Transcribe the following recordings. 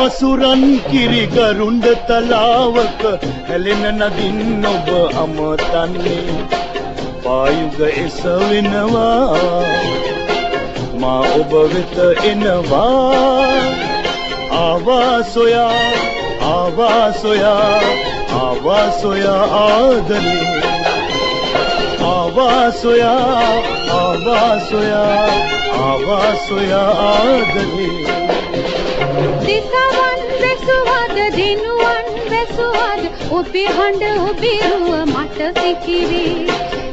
මසුරන් කිරි ගරුඬ තලාවක හැලෙන නදින් ඔබ අමතන්නේ පායුග එසවෙනවා මා ඔබ වෙත එනවා ආවා සොයා ආදරේ ආවා සොයා ආදරේ දිසවන් වැසුවද දිනුවන් වැසුවද ඔබේ හඬ ඔබේ රුව මට සිකිරේ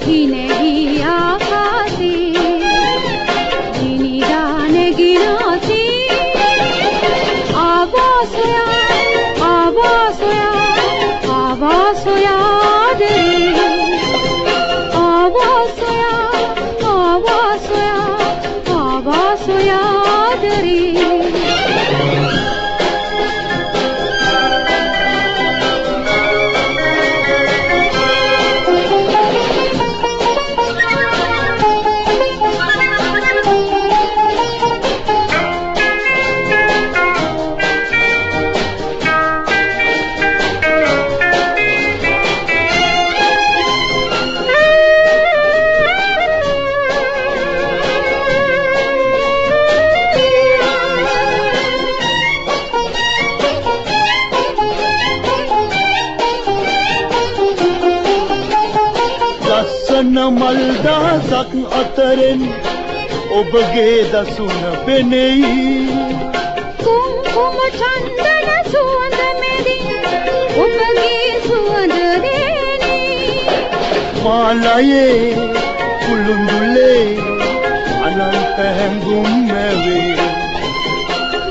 හිනෙහි ආකාශේ ගිනිදා නැගිනාසී ආවා සොයා ආදරේ ආවා සොයා ආදරේ මල් දහසක් අතරින් ඔබගේ දසුන පෙනෙයි කුම්කුම චන්දන සුවඳ මෙදින් ඔබගේ සුවඳ දෙනී මාලයේ කුළුඳුලේ අනන්ත හැඟුම් මැවේ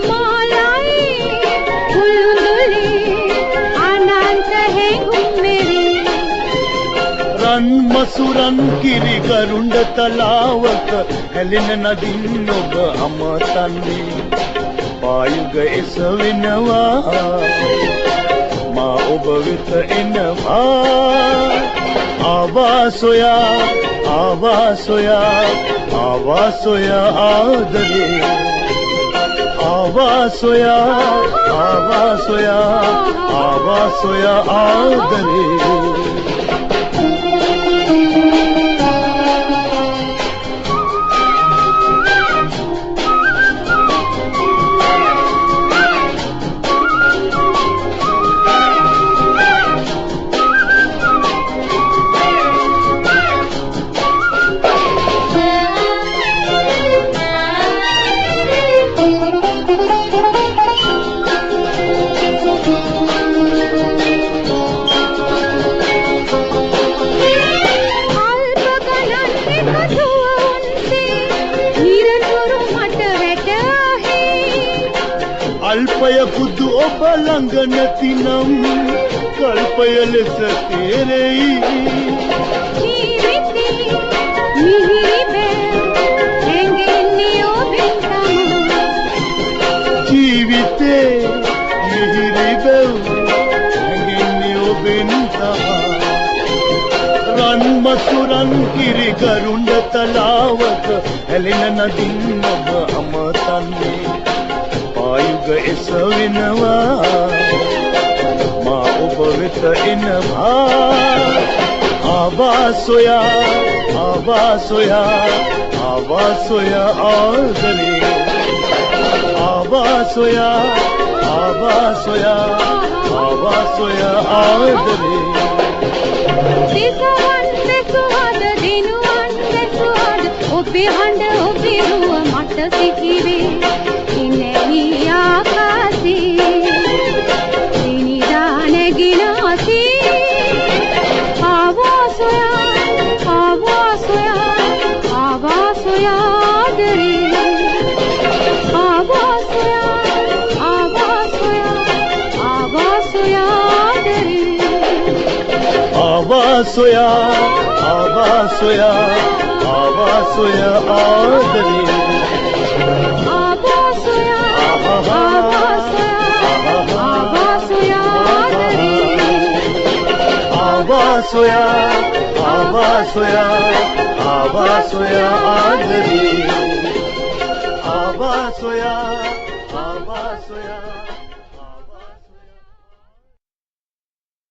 මාලයේ කුළුඳුලේ අනන්ත හැඟුම් මැවේ මසුරන් කිරි ගරුඬ තලාවක හැලෙන නදින් ඔබ අමතන්නේ පායුග එසවෙනවා මා ඔබ වෙත එනවා ආවා සොයා ආදරේ ආවා සොයා ආදරේ අල්පය කුදු ඔබ ළඟ නැතිනම් කල්පය ලෙස තේරෙයි ජීවිතේ මිහිරි බෑ හැඟෙන්නේ ඔබෙන් තමයි ජීවිතේ මිහිරි බෑ හැඟෙන්නේ ඔබෙන් තමයි රන් මසුරන් කිරි ගරුඬ තලාවක හැලෙන නදින් ඔබ අමතන්නේ පායුග එසවෙනවා මා ඔබ වෙත එනවා ආවා සොයා ආදරේ ආවා සොයා ආදරේ දිසවන් වැසුවද දිනුවන් වැසුවද ඔබේ හඬ ඔබේ රුව මට සිකිරේ හිනෙහි ආකාශේ ගිනිදා නැගිනාසී ආවා සොයා ආදරේ ආවා සොයා ආදරේ ආවා සොයා ආදරේ आवा सोया